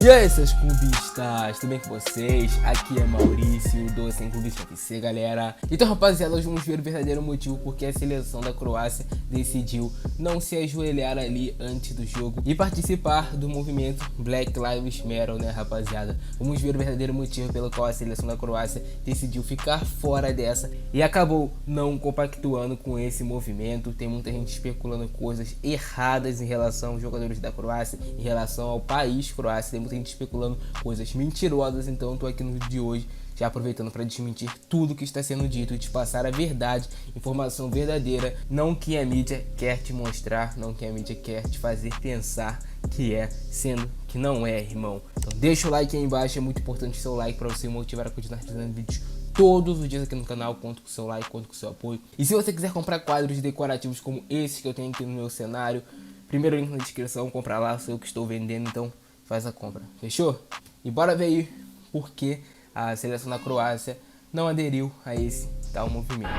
E aí, seus clubistas, tudo bem com vocês? Aqui é Maurício, do Sem Clubista FC, galera. Então, rapaziada, nós vamos ver o verdadeiro motivo porque a seleção da Croácia decidiu não se ajoelhar ali antes do jogo e participar do movimento Black Lives Matter, né, rapaziada? Vamos ver o verdadeiro motivo pelo qual a seleção da Croácia decidiu ficar fora dessa e acabou não compactuando com esse movimento. Tem muita gente especulando coisas erradas em relação aos jogadores da Croácia, em relação ao país Croácia. Tem muita gente especulando coisas mentirosas, então eu tô aqui no vídeo de hoje já aproveitando para desmentir tudo que está sendo dito e te passar a verdade, informação verdadeira, não que a mídia quer te mostrar, não que a mídia quer te fazer pensar que é, sendo que não é, irmão. Então deixa o like aí embaixo, é muito importante o seu like para você motivar a continuar fazendo vídeos todos os dias aqui no canal. Conto com o seu like, conto com o seu apoio. E se você quiser comprar quadros decorativos como esse que eu tenho aqui no meu cenário, primeiro link na descrição, compra lá, sou eu que estou vendendo, então faz a compra, fechou? E bora ver aí por que a seleção da Croácia não aderiu a esse tal movimento.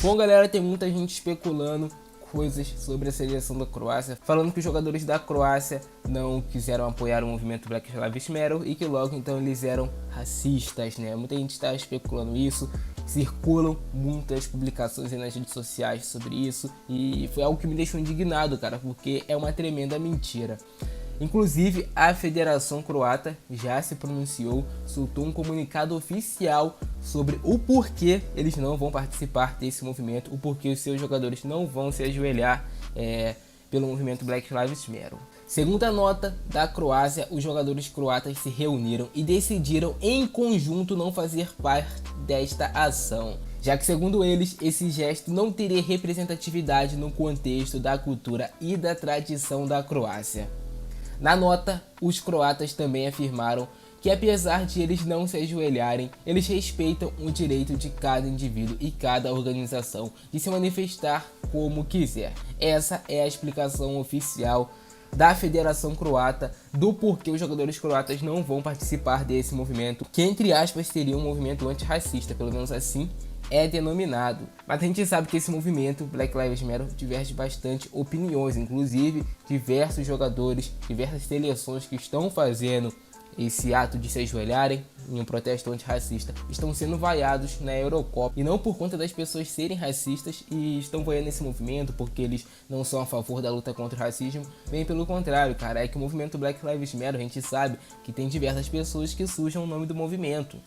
Bom, galera, tem muita gente especulando coisas sobre a seleção da Croácia, falando que os jogadores da Croácia não quiseram apoiar o movimento Black Lives Matter e que logo então eles eram racistas, né? Muita gente está especulando isso, circulam muitas publicações aí nas redes sociais sobre isso e foi algo que me deixou indignado, cara, porque é uma tremenda mentira. Inclusive, a Federação Croata já se pronunciou, soltou um comunicado oficial sobre o porquê eles não vão participar desse movimento, o porquê os seus jogadores não vão se ajoelhar pelo movimento Black Lives Matter. Segundo a nota da Croácia, os jogadores croatas se reuniram e decidiram em conjunto não fazer parte desta ação, já que, segundo eles, esse gesto não teria representatividade no contexto da cultura e da tradição da Croácia. Na nota, os croatas também afirmaram que, apesar de eles não se ajoelharem, eles respeitam o direito de cada indivíduo e cada organização de se manifestar como quiser. Essa é a explicação oficial da Federação Croata do porquê os jogadores croatas não vão participar desse movimento, que entre aspas seria um movimento antirracista, pelo menos assim é denominado. Mas a gente sabe que esse movimento Black Lives Matter diverge bastante opiniões, inclusive diversos jogadores, diversas seleções que estão fazendo esse ato de se ajoelharem em um protesto antirracista estão sendo vaiados na Eurocopa, e não por conta das pessoas serem racistas e estão vaiando esse movimento porque eles não são a favor da luta contra o racismo, bem pelo contrário, cara. É que o movimento Black Lives Matter, a gente sabe que tem diversas pessoas que sujam o nome do movimento.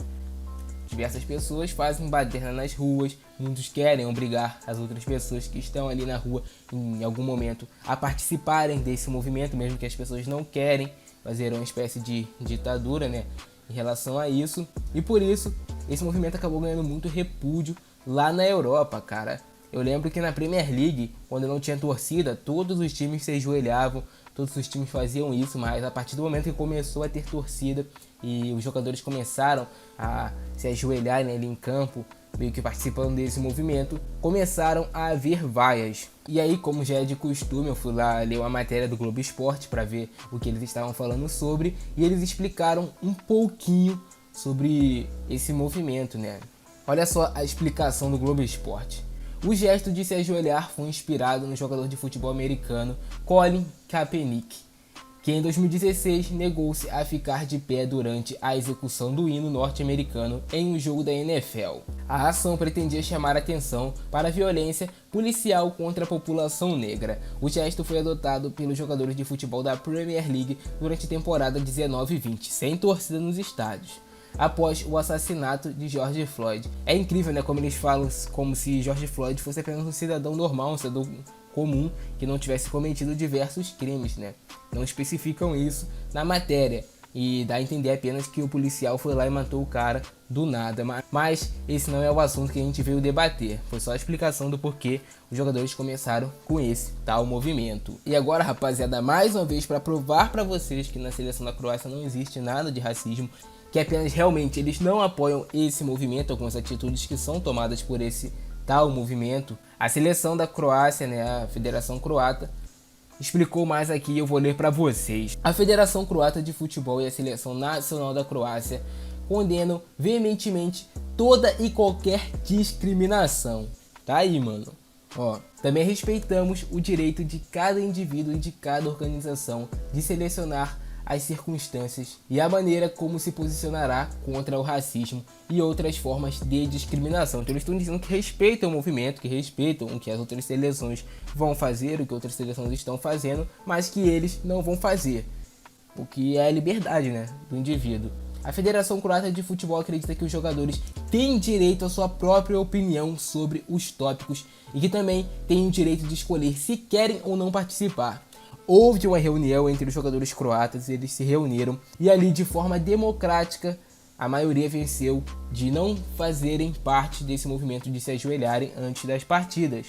Diversas pessoas fazem baderna nas ruas, muitos querem obrigar as outras pessoas que estão ali na rua em algum momento a participarem desse movimento, mesmo que as pessoas não querem, fazer uma espécie de ditadura, né, em relação a isso. E por isso, esse movimento acabou ganhando muito repúdio lá na Europa, cara. Eu lembro que na Premier League, quando não tinha torcida, todos os times se ajoelhavam, todos os times faziam isso, mas a partir do momento que começou a ter torcida e os jogadores começaram a se ajoelhar, né, ali em campo, meio que participando desse movimento, começaram a haver vaias. E aí, como já é de costume, eu fui lá ler uma matéria do Globo Esporte para ver o que eles estavam falando sobre, e eles explicaram um pouquinho sobre esse movimento, né? Olha só a explicação do Globo Esporte. O gesto de se ajoelhar foi inspirado no jogador de futebol americano Colin Kaepernick, que em 2016 negou-se a ficar de pé durante a execução do hino norte-americano em um jogo da NFL. A ação pretendia chamar atenção para a violência policial contra a população negra. O gesto foi adotado pelos jogadores de futebol da Premier League durante a temporada 19-20, sem torcida nos estádios, após o assassinato de George Floyd. É incrível, né, como eles falam como se George Floyd fosse apenas um cidadão normal, um cidadão comum que não tivesse cometido diversos crimes, né? Não especificam isso na matéria e dá a entender apenas que o policial foi lá e matou o cara do nada. Mas esse não é o assunto que a gente veio debater. Foi só a explicação do porquê os jogadores começaram com esse tal movimento. E agora, rapaziada, mais uma vez para provar para vocês que na seleção da Croácia não existe nada de racismo, que apenas realmente eles não apoiam esse movimento, algumas atitudes que são tomadas por esse tal movimento. A seleção da Croácia, né, a Federação Croata, explicou mais aqui, eu vou ler para vocês. A Federação Croata de Futebol e a Seleção Nacional da Croácia condenam veementemente toda e qualquer discriminação. Tá aí, mano. Ó, também respeitamos o direito de cada indivíduo e de cada organização de selecionar as circunstâncias e a maneira como se posicionará contra o racismo e outras formas de discriminação. Então eles estão dizendo que respeitam o movimento, que respeitam o que as outras seleções vão fazer, o que outras seleções estão fazendo, mas que eles não vão fazer, o que é a liberdade, né, do indivíduo. A Federação Croata de Futebol acredita que os jogadores têm direito à sua própria opinião sobre os tópicos e que também têm o direito de escolher se querem ou não participar. Houve uma reunião entre os jogadores croatas, eles se reuniram e ali de forma democrática a maioria venceu de não fazerem parte desse movimento de se ajoelharem antes das partidas.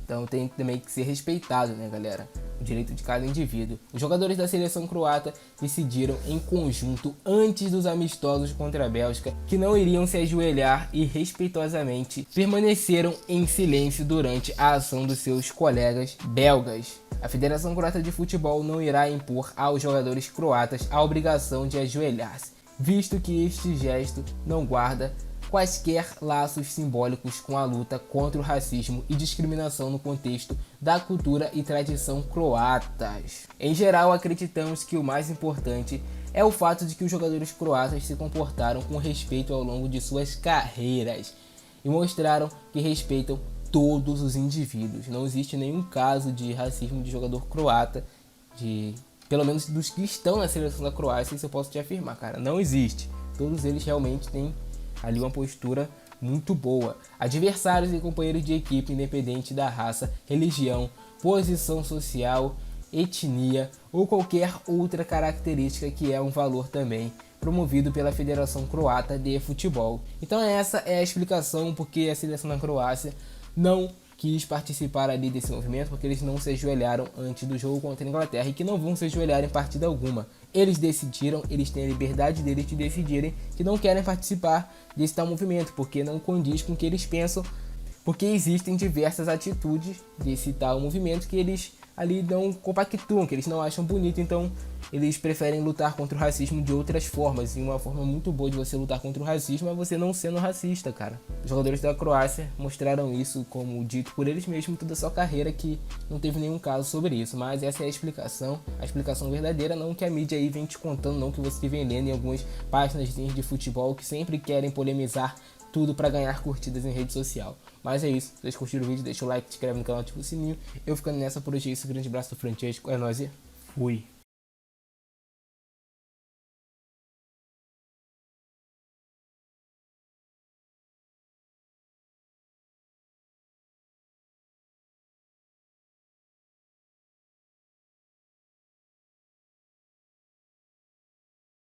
Então tem também que ser respeitado, né, galera? O direito de cada indivíduo. Os jogadores da seleção croata decidiram em conjunto, antes dos amistosos contra a Bélgica, que não iriam se ajoelhar e respeitosamente permaneceram em silêncio durante a ação dos seus colegas belgas. A Federação Croata de Futebol não irá impor aos jogadores croatas a obrigação de ajoelhar-se, visto que este gesto não guarda quaisquer laços simbólicos com a luta contra o racismo e discriminação no contexto da cultura e tradição croatas. Em geral, acreditamos que o mais importante é o fato de que os jogadores croatas se comportaram com respeito ao longo de suas carreiras e mostraram que respeitam todos os indivíduos. Não existe nenhum caso de racismo de jogador croata, pelo menos dos que estão na seleção da Croácia, isso eu posso te afirmar, cara. Não existe. Todos eles realmente têm ali uma postura muito boa. Adversários e companheiros de equipe, independente da raça, religião, posição social, etnia ou qualquer outra característica que é um valor também promovido pela Federação Croata de Futebol. Então essa é a explicação porque a seleção da Croácia não quis participar ali desse movimento, porque eles não se ajoelharam antes do jogo contra a Inglaterra e que não vão se ajoelhar em partida alguma. Eles decidiram, eles têm a liberdade deles de decidirem que não querem participar desse tal movimento, porque não condiz com o que eles pensam, porque existem diversas atitudes desse tal movimento que eles ali não compactuam, que eles não acham bonito, então eles preferem lutar contra o racismo de outras formas. E uma forma muito boa de você lutar contra o racismo é você não sendo racista, cara. Os jogadores da Croácia mostraram isso, como dito por eles mesmos, toda a sua carreira, que não teve nenhum caso sobre isso. Mas essa é a explicação verdadeira, não que a mídia aí vem te contando, não que você vem lendo em algumas páginas de futebol que sempre querem polemizar tudo para ganhar curtidas em rede social. Mas é isso, se vocês curtiram o vídeo, deixa o like, se inscreve no canal, ativa o sininho. Eu ficando nessa por hoje, é isso, grande abraço do Francesco, é nóis e fui!